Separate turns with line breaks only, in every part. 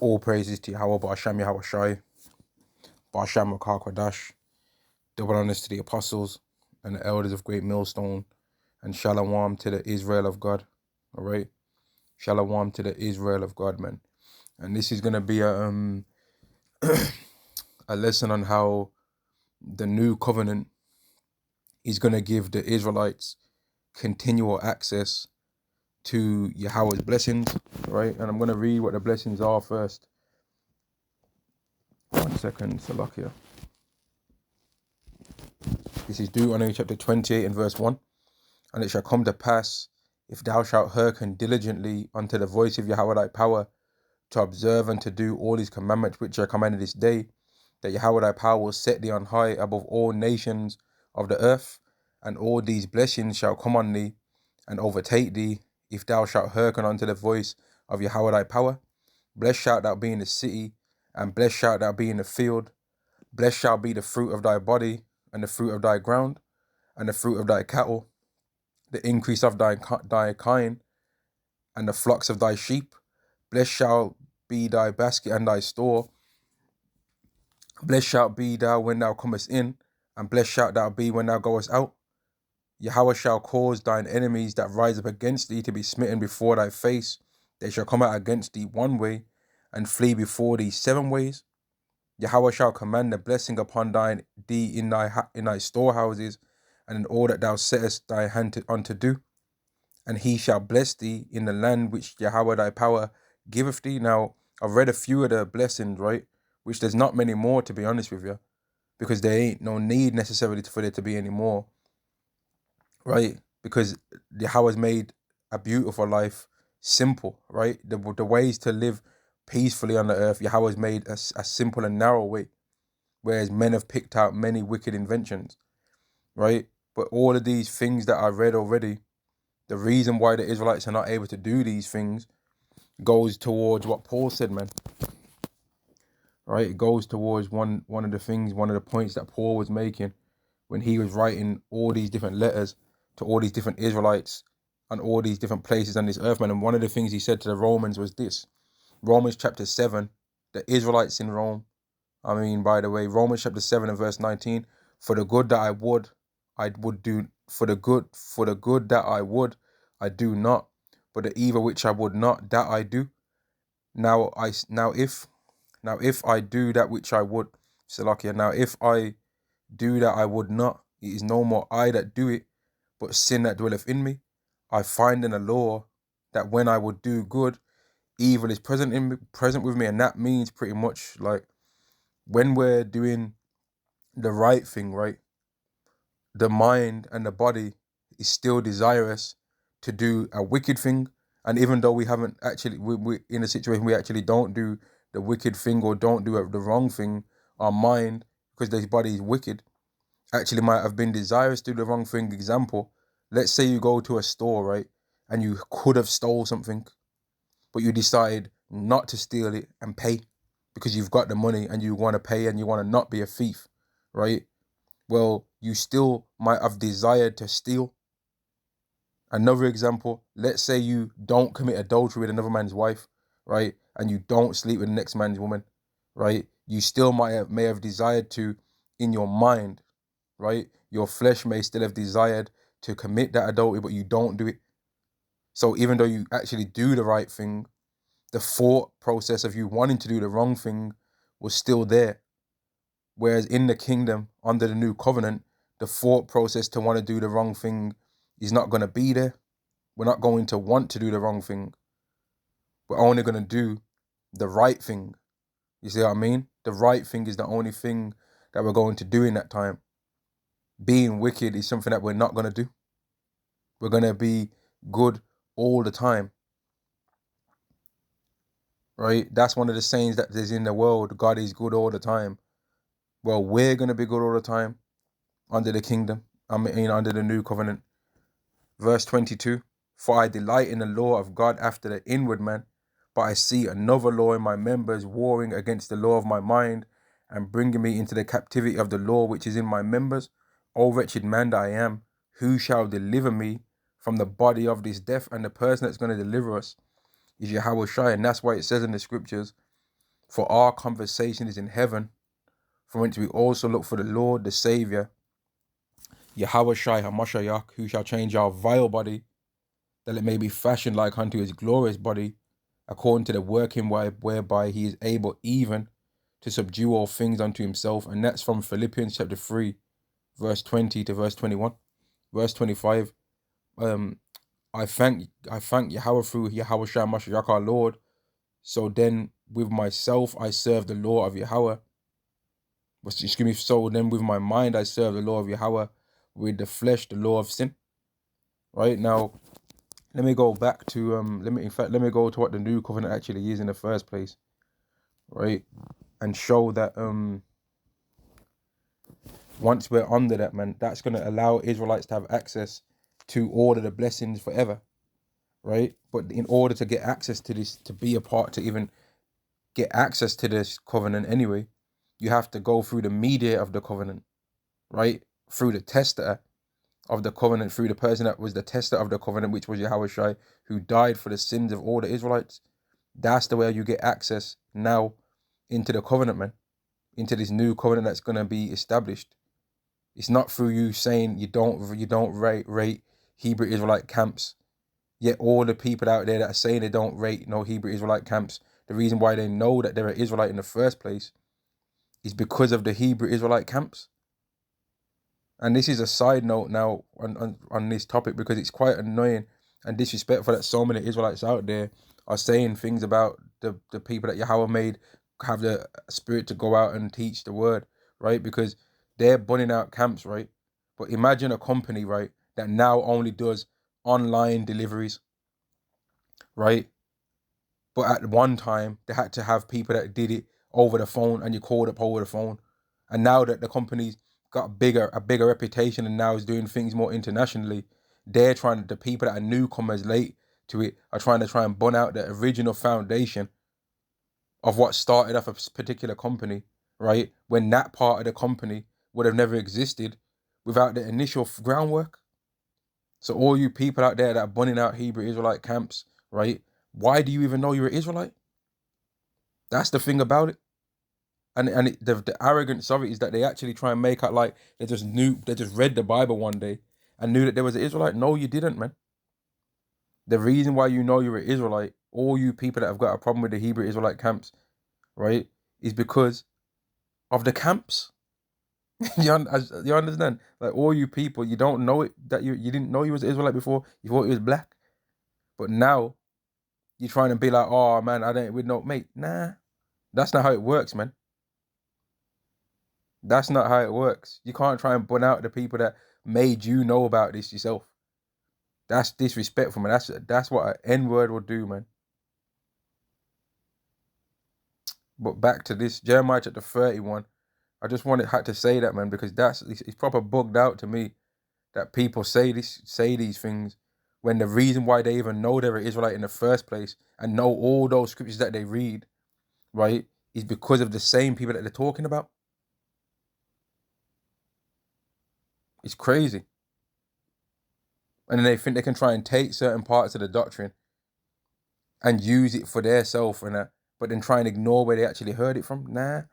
All praises to Yahweh, Ba'asham Yahweh Shai, Ba'asham Rakah Kwadash. Double honors to the apostles and the elders of Great Millstone, and Shalom to the Israel of God. All right, Shalom to the Israel of God, man. And this is gonna be a lesson on how the new covenant is gonna give the Israelites continual access to Yahweh's blessings. Right, and I'm gonna read what the blessings are first. 1 second, Salakia. This is Deuteronomy chapter 28 and verse 1. And it shall come to pass, if thou shalt hearken diligently unto the voice of Yahweh thy power, to observe and to do all his commandments which are commanded this day, that Yahweh thy power will set thee on high above all nations of the earth, and all these blessings shall come on thee and overtake thee, if thou shalt hearken unto the voice of Yahweh thy power. Blessed shalt thou be in the city, and blessed shalt thou be in the field. Blessed shall be the fruit of thy body, and the fruit of thy ground, and the fruit of thy cattle, the increase of thy kind, and the flocks of thy sheep. Blessed shall be thy basket and thy store. Blessed shalt be thou when thou comest in, and blessed shalt thou be when thou goest out. Yahweh shall cause thine enemies that rise up against thee to be smitten before thy face. They shall come out against thee one way, and flee before thee 7 ways. Yahweh shall command the blessing upon thee in thy storehouses, and in all that thou settest thy hand unto do. And he shall bless thee in the land which Yahweh thy power giveth thee. Now, I've read a few of the blessings, right? Which there's not many more, to be honest with you, because there ain't no need necessarily for there to be any more, right? Because Yahweh's made a beautiful life simple, right? The ways to live peacefully on the earth, Yahweh's made a simple and narrow way, whereas men have picked out many wicked inventions, right? But all of these things that I read already, the reason why the Israelites are not able to do these things goes towards what Paul said, man. Right? It goes towards one of the points that Paul was making when he was writing all these different letters to all these different Israelites and all these different places on this earth, man. And one of the things he said to the Romans was this. Romans chapter 7, the Israelites in Rome. I mean, by the way, Romans chapter 7 and verse 19, for the good that I would do, for the good that I do not, but the evil which I would not, that I do. Now if I do that which I would, Salakia, now if I do that I would not, it is no more I that do it, but sin that dwelleth in me. I find in the law that when I would do good, evil is present with me, and that means pretty much like when we're doing the right thing, right? The mind and the body is still desirous to do a wicked thing. And even though we haven't actually, we in a situation we actually don't do the wicked thing or don't do the wrong thing, our mind, because this body is wicked, actually might have been desirous to do the wrong thing. Example, let's say you go to a store, right? And you could have stole something, but you decide not to steal it and pay because you've got the money and you want to pay and you want to not be a thief, right? Well, you still might have desired to steal. Another example, let's say you don't commit adultery with another man's wife, right? And you don't sleep with the next man's woman, right? You still may have desired to in your mind, right? Your flesh may still have desired to commit that adultery, but you don't do it. So even though you actually do the right thing, the thought process of you wanting to do the wrong thing was still there. Whereas in the kingdom, under the new covenant, the thought process to want to do the wrong thing is not going to be there. We're not going to want to do the wrong thing. We're only going to do the right thing. You see what I mean? The right thing is the only thing that we're going to do in that time. Being wicked is something that we're not going to do. We're going to be good all the time. Right? That's one of the sayings that is in the world. God is good all the time. Well, we're going to be good all the time under the kingdom. I mean, under the new covenant. Verse 22, for I delight in the law of God after the inward man, but I see another law in my members warring against the law of my mind and bringing me into the captivity of the law which is in my members. O wretched man that I am, who shall deliver me from the body of this death? And the person that's going to deliver us is Yahweh Shai. And that's why it says in the scriptures For our conversation is in heaven, from whence we also look for the Lord, the Saviour, Yahweh Shai HaMashiach, who shall change our vile body, that it may be fashioned like unto his glorious body, according to the working whereby he is able even to subdue all things unto himself. And that's from Philippians chapter 3, verse 20 to verse 21. Verse 25, I thank Yahweh through Yahweh Shai HaMashiach our Lord. So then with myself I serve the law of Yahweh. Excuse me, so then with my mind I serve the law of Yahweh, with the flesh the law of sin. Right now, let me go back to let me go to what the new covenant actually is in the first place, right? And show that once we're under that, man, that's gonna allow Israelites to have access to all of the blessings forever, right? But in order to get access to this, to be a part, to even get access to this covenant anyway, you have to go through the mediator of the covenant, right? Through the tester of the covenant, through the person that was the tester of the covenant, which was Yahweh Shai, who died for the sins of all the Israelites. That's the way you get access now into the covenant, man, into this new covenant that's going to be established. It's not through you saying you don't rate Hebrew Israelite camps. Yet all the people out there that are saying they don't rate no Hebrew Israelite camps, the reason why they know that they're an Israelite in the first place is because of the Hebrew Israelite camps. And this is a side note now on this topic, because it's quite annoying and disrespectful that so many Israelites out there are saying things about the people that Yahweh made have the spirit to go out and teach the word, right? Because they're burning out camps, right? But imagine a company, right, that now only does online deliveries, right? But at one time, they had to have people that did it over the phone, and you called up over the phone. And now that the company's got a bigger reputation and now is doing things more internationally, the people that are newcomers late to it are trying to burn out the original foundation of what started off a particular company, right? When that part of the company would have never existed without the initial groundwork. So all you people out there that are burning out Hebrew Israelite camps, right? Why do you even know you're an Israelite? That's the thing about it. The arrogance of it is that they actually try and make out like they just read the Bible one day and knew that there was an Israelite. No, you didn't, man. The reason why you know you're an Israelite, all you people that have got a problem with the Hebrew Israelite camps, right, is because of the camps. you understand? Like, all you people, you don't know it, that you didn't know you was an Israelite before. You thought he was black, but now you're trying to be like, oh man, we don't, mate. Nah, that's not how it works, man. That's not how it works. You can't try and burn out the people that made you know about this yourself. That's disrespectful, man. That's what an N-word will do, man. But back to this, Jeremiah chapter 31. I just had to say that, man, because it's proper bugged out to me that people say these things when the reason why they even know they're an Israelite in the first place and know all those scriptures that they read, right, is because of the same people that they're talking about. It's crazy. And then they think they can try and take certain parts of the doctrine and use it for their self, but then try and ignore where they actually heard it from. Nah,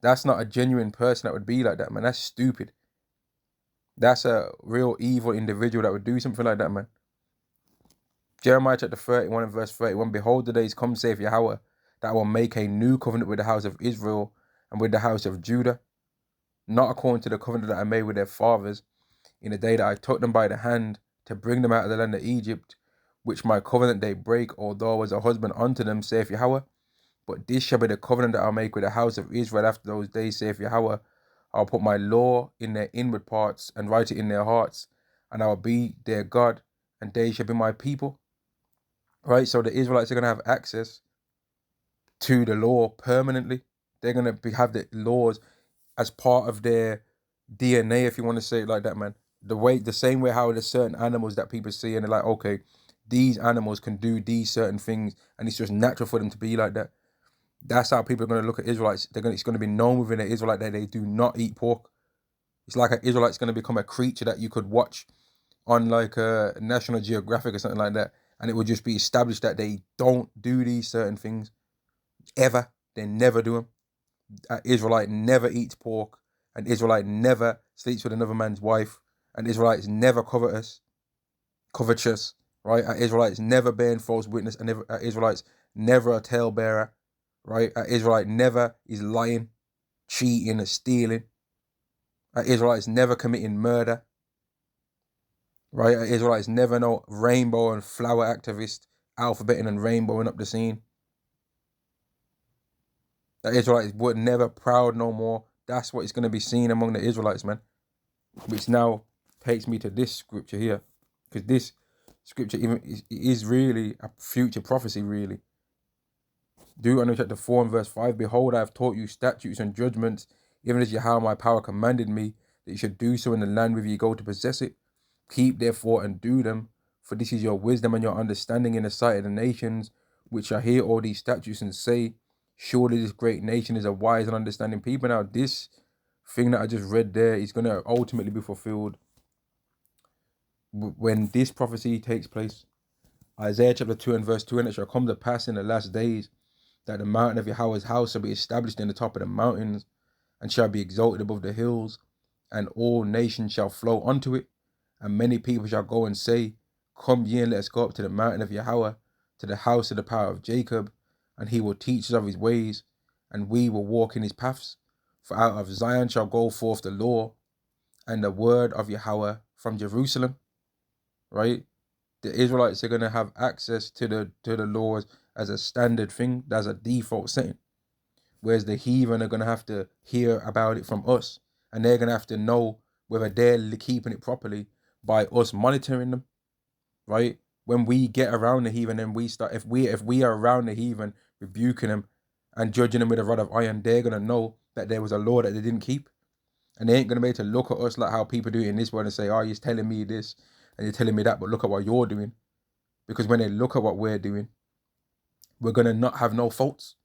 that's not a genuine person that would be like that, man. That's stupid. That's a real evil individual that would do something like that, man. Jeremiah chapter 31 and verse 31, behold, the days come, saith Yahweh, that I will make a new covenant with the house of Israel and with the house of Judah, not according to the covenant that I made with their fathers in the day that I took them by the hand to bring them out of the land of Egypt, which my covenant they break, although I was a husband unto them, saith Yahweh. But this shall be the covenant that I'll make with the house of Israel after those days, saith Yahweh. I'll put my law in their inward parts and write it in their hearts, and I will be their God, and they shall be my people. Right? So the Israelites are going to have access to the law permanently. They're going to have the laws as part of their DNA, if you want to say it like that, man. The same way how there's certain animals that people see and they're like, okay, these animals can do these certain things, and it's just natural for them to be like that. That's how people are going to look at Israelites. It's going to be known within an Israelite that they do not eat pork. It's like an Israelite's going to become a creature that you could watch on like a National Geographic or something like that, and it would just be established that they don't do these certain things ever. they never do them. An Israelite never eats pork. An Israelite never sleeps with another man's wife. An Israelite is never covetous, right? An Israelite never bearing false witness. An Israelite never a talebearer, right? An Israelite never is lying, cheating, or stealing. An Israelite is never committing murder, right? An Israelite is never no rainbow and flower activist, alphabeting and rainbowing up the scene. The Israelites were never proud no more. That's what is going to be seen among the Israelites, man. Which now takes me to this scripture here. Because this scripture even is really a future prophecy, really. Deuteronomy chapter 4 and verse 5. Behold, I have taught you statutes and judgments, even as Yahweh my power commanded me, that you should do so in the land whither you go to possess it. Keep therefore and do them, for this is your wisdom and your understanding in the sight of the nations, which shall hear all these statutes and say, surely this great nation is a wise and understanding people. Now, this thing that I just read there is going to ultimately be fulfilled when this prophecy takes place. Isaiah chapter 2 and verse 2, and it shall come to pass in the last days that the mountain of Yahweh's house shall be established in the top of the mountains, and shall be exalted above the hills, and all nations shall flow unto it. And many people shall go and say, come ye and let us go up to the mountain of Yahweh, to the house of the power of Jacob, and he will teach us of his ways, and we will walk in his paths. For out of Zion shall go forth the law, and the word of Yahweh from Jerusalem. Right? The Israelites are going to have access to the laws as a standard thing, as a default setting. Whereas the heathen are going to have to hear about it from us, and they're going to have to know whether they're keeping it properly by us monitoring them, right? When we get around the heathen and we start, if we are around the heathen, rebuking them and judging them with a rod of iron, they're going to know that there was a law that they didn't keep. And they ain't going to be able to look at us like how people do it in this world and say, oh, you're telling me this and you're telling me that, but look at what you're doing. Because when they look at what we're doing, we're going to not have no faults.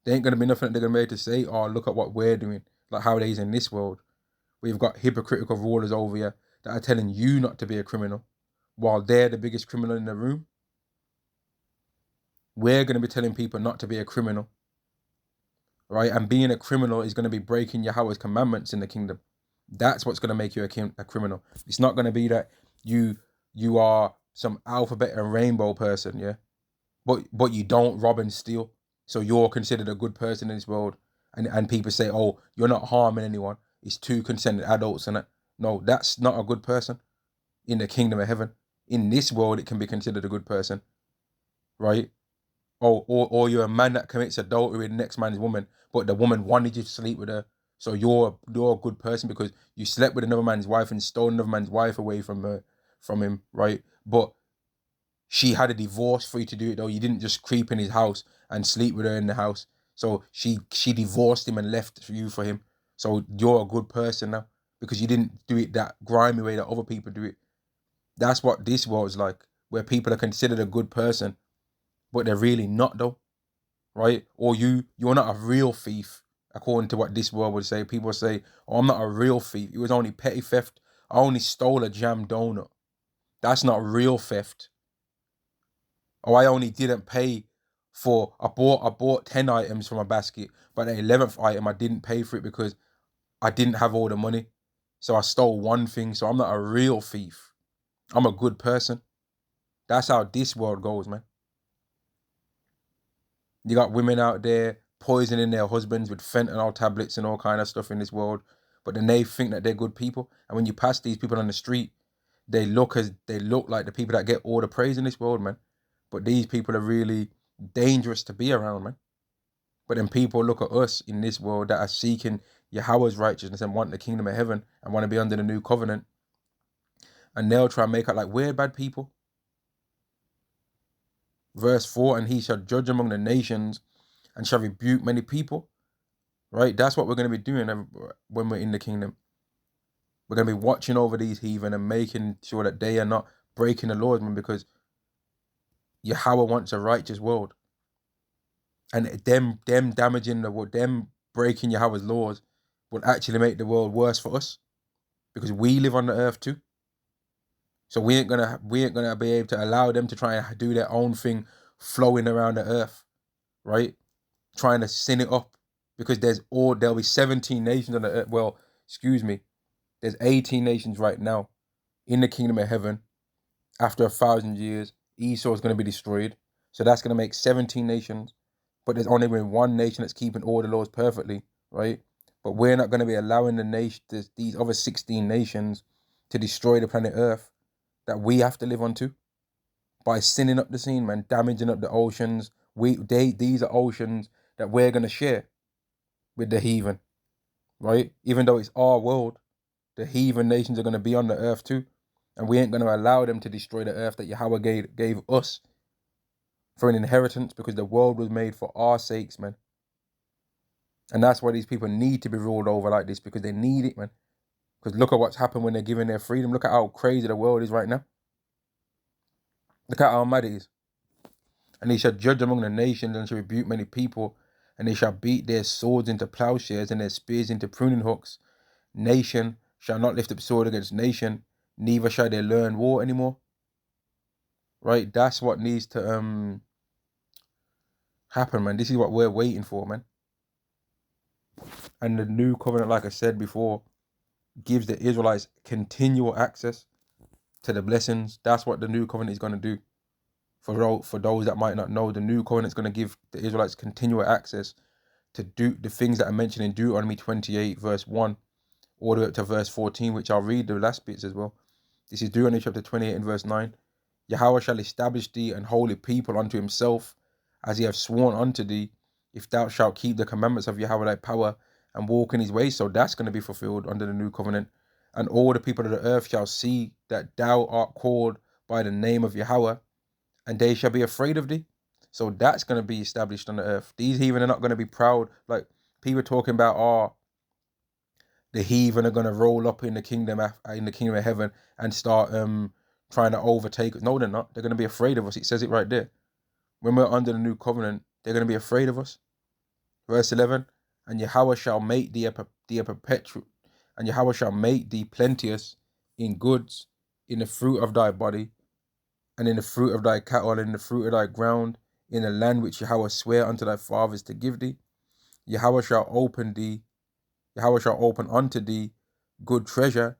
There ain't going to be nothing that they're going to be able to say, oh, look at what we're doing, like how it is in this world. We've got hypocritical rulers over here that are telling you not to be a criminal while they're the biggest criminal in the room. We're going to be telling people not to be a criminal, right? And being a criminal is going to be breaking Yahweh's commandments in the kingdom. That's what's going to make you a criminal. It's not going to be that you are some alphabet and rainbow person, yeah? But you don't rob and steal. So you're considered a good person in this world. And people say, oh, you're not harming anyone. It's two consented adults and that. No, that's not a good person in the kingdom of heaven. In this world, it can be considered a good person, right? Or you're a man that commits adultery with the next man's woman, but the woman wanted you to sleep with her. So you're a good person because you slept with another man's wife and stole another man's wife away from him, right? But she had a divorce for you to do it though. You didn't just creep in his house and sleep with her in the house. So she divorced him and left you for him. So you're a good person now because you didn't do it that grimy way that other people do it. That's what this world's like, where people are considered a good person, but they're really not though, right? Or you're not a real thief, according to what this world would say. People say, oh, I'm not a real thief. It was only petty theft. I only stole a jam donut. That's not real theft. Oh, I only didn't pay for, I bought 10 items from a basket, but the 11th item I didn't pay for it because I didn't have all the money. So I stole one thing. So I'm not a real thief. I'm a good person. That's how this world goes, man. You got women out there poisoning their husbands with fentanyl tablets and all kind of stuff in this world, but then they think that they're good people. And when you pass these people on the street, they look like the people that get all the praise in this world, man. But these people are really dangerous to be around, man. But then people look at us in this world that are seeking Yahweh's righteousness and want the kingdom of heaven and want to be under the new covenant, and they'll try and make out like we're bad people. Verse 4, and he shall judge among the nations and shall rebuke many people. Right? That's what we're going to be doing when we're in the kingdom. We're going to be watching over these heathen and making sure that they are not breaking the laws, man, because Yahweh wants a righteous world. And them damaging the world, them breaking Yahweh's laws will actually make the world worse for us because we live on the earth too. So we ain't gonna be able to allow them to try and do their own thing flowing around the earth, right? trying to sin it up, because there'll be 17 nations on the earth. Well, excuse me, there's 18 nations right now in the kingdom of heaven. After 1,000 years, Esau is going to be destroyed. So that's going to make 17 nations. But there's only been one nation that's keeping all the laws perfectly, right? But we're not going to be allowing these other 16 nations to destroy the planet Earth that we have to live on to by sinning up the scene, man, damaging up the oceans. These are oceans that we're going to share with the heathen, right? Even though it's our world, the heathen nations are going to be on the earth too. And we ain't going to allow them to destroy the earth that Yahweh gave us for an inheritance, because the world was made for our sakes, man. And that's why these people need to be ruled over like this, because they need it, man. Because look at what's happened when they're given their freedom. Look at how crazy the world is right now. Look at how mad it is. And they shall judge among the nations and shall rebuke many people, and they shall beat their swords into plowshares and their spears into pruning hooks. Nation shall not lift up sword against nation, neither shall they learn war anymore. Right? That's what needs to happen, man. This is what we're waiting for, man. And the new covenant, like I said before, gives the Israelites continual access to the blessings. That's what the new covenant is going to do. For those that might not know, the new covenant is going to give the Israelites continual access to do the things that are mentioned in Deuteronomy 28, verse 1, all the way up to verse 14, which I'll read the last bits as well. This is Deuteronomy chapter 28 and verse 9. Yahweh shall establish thee an holy people unto himself, as he hath sworn unto thee, if thou shalt keep the commandments of Yahweh thy power, and walk in his ways. So that's going to be fulfilled under the new covenant. And all the people of the earth shall see that thou art called by the name of Yahweh, and they shall be afraid of thee. So that's going to be established on the earth. These heathen are not going to be proud. Like people talking about, the heathen are going to roll up in the kingdom of heaven and start trying to overtake us. No, they're not. They're going to be afraid of us. It says it right there. When we're under the new covenant, they're going to be afraid of us. Verse 11, and Yahweh shall make thee a perpetual, and Yahweh shall make thee plenteous in goods, in the fruit of thy body, and in the fruit of thy cattle, and in the fruit of thy ground, in the land which Yahweh sware unto thy fathers to give thee. Yahweh shall open unto thee good treasure,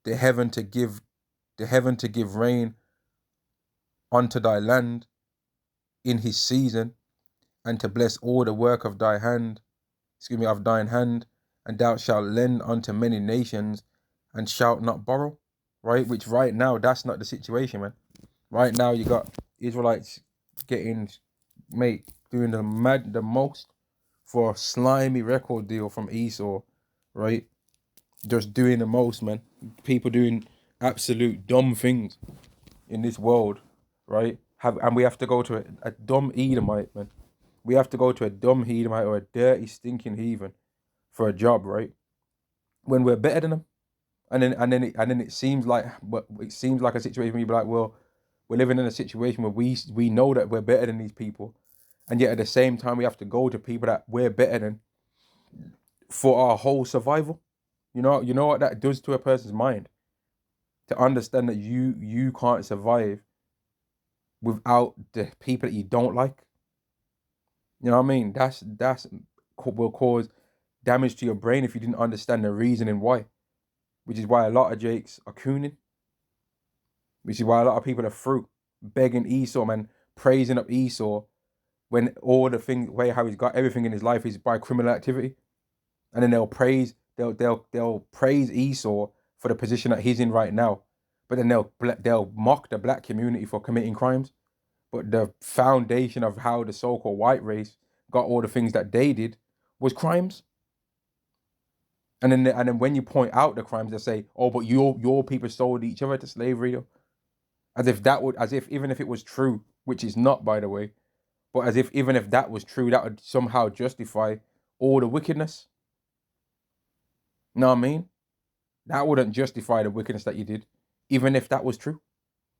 the heaven to give rain unto thy land in his season, and to bless all the work of thine hand, and thou shalt lend unto many nations, and shalt not borrow. Right? Which right now, that's not the situation, man. Right now, you got Israelites doing the most for a slimy record deal from Esau, right? Just doing the most, man. People doing absolute dumb things in this world, right? And we have to go to a dumb Edomite, man. We have to go to a dumb Edomite or a dirty, stinking heathen for a job, right? When we're better than them, and then it seems like a situation where you be like, well, we're living in a situation where we know that we're better than these people, and yet at the same time we have to go to people that we're better than for our whole survival. You know what that does to a person's mind, to understand that you can't survive without the people that you don't like. You know what I mean? That's will cause damage to your brain if you didn't understand the reasoning why. Which is why a lot of Jakes are cooning. Which is why a lot of people are through begging Esau, man, praising up Esau, when all the things, way how he's got everything in his life is by criminal activity. And then they'll praise Esau for the position that he's in right now, but then they'll mock the black community for committing crimes. But the foundation of how the so-called white race got all the things that they did was crimes. And then when you point out the crimes, they say, "Oh, but your people sold each other to slavery," as if even if it was true, which is not, by the way, but as if even if that was true, that would somehow justify all the wickedness. You know what I mean? That wouldn't justify the wickedness that you did, even if that was true,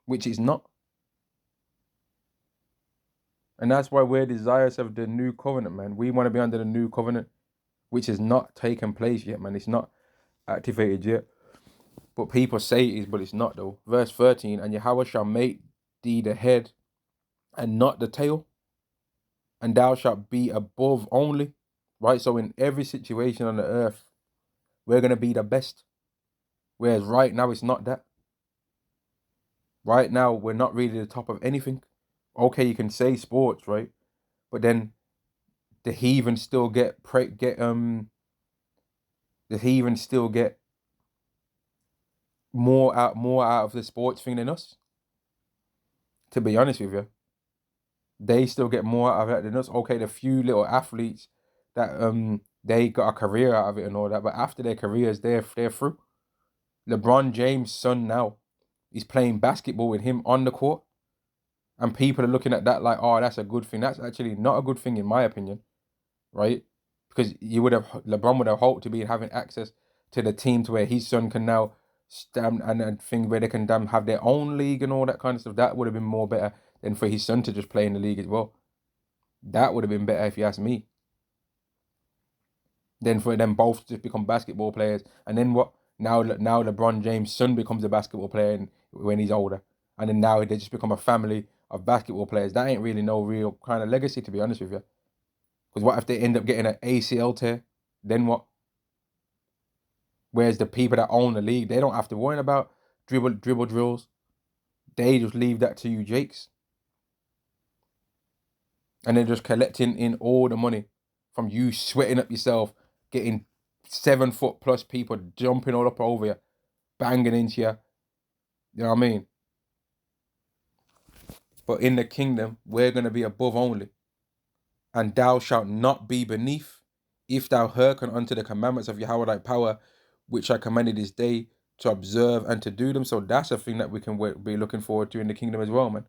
which is not. And that's why we're desirous of the new covenant, man. We want to be under the new covenant, which has not taken place yet, man. It's not activated yet. But people say it is, but it's not, though. Verse 13, and Yahweh shall make thee the head and not the tail. and thou shalt be above only. Right? So in every situation on the earth, we're gonna be the best. Whereas right now it's not that. Right now we're not really the top of anything. Okay, you can say sports, right? But then the heathen still the heathen still get more out of the sports thing than us. To be honest with you, they still get more out of it than us. Okay, the few little athletes that they got a career out of it and all that, but after their careers, they're through. LeBron James' son now is playing basketball with him on the court, and people are looking at that like, oh, that's a good thing. That's actually not a good thing in my opinion, right? Because LeBron would have hoped to be having access to the team to where his son can now stand and thing where they can have their own league and all that kind of stuff. That would have been more better than for his son to just play in the league as well. That would have been better if you ask me. Than for them both to just become basketball players. And then what? Now LeBron James' son becomes a basketball player when he's older. And then now they just become a family of basketball players. That ain't really no real kind of legacy, to be honest with you. Because what if they end up getting an ACL tear? Then what? Whereas the people that own the league, they don't have to worry about dribble drills. They just leave that to you, Jakes. And they're just collecting in all the money from you sweating up yourself, getting 7 foot plus people jumping all up over you, banging into you. You know what I mean? But in the kingdom, we're going to be above only. And thou shalt not be beneath, if thou hearken unto the commandments of Yahweh thy power, which I commanded this day to observe and to do them. So that's a thing that we can be looking forward to in the kingdom as well, man.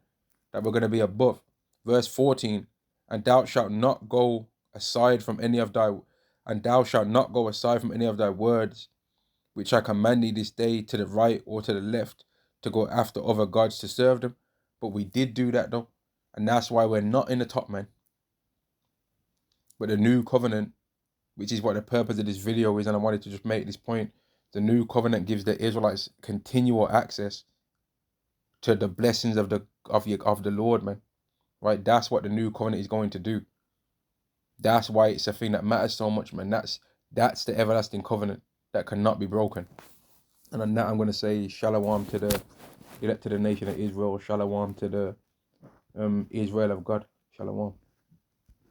That we're going to be above. Verse 14, and thou shalt not go aside from any of thy words, which I command thee this day, to the right or to the left, to go after other gods to serve them. But we did do that though. And that's why we're not in the top, man. But the new covenant, which is what the purpose of this video is, and I wanted to just make this point, the new covenant gives the Israelites continual access to the blessings of the Lord, man. Right? That's what the new covenant is going to do. That's why it's a thing that matters so much, man. That's the everlasting covenant that cannot be broken. And on that, I'm going to say shalom to the nation of Israel. Shalom to the Israel of God. Shalom.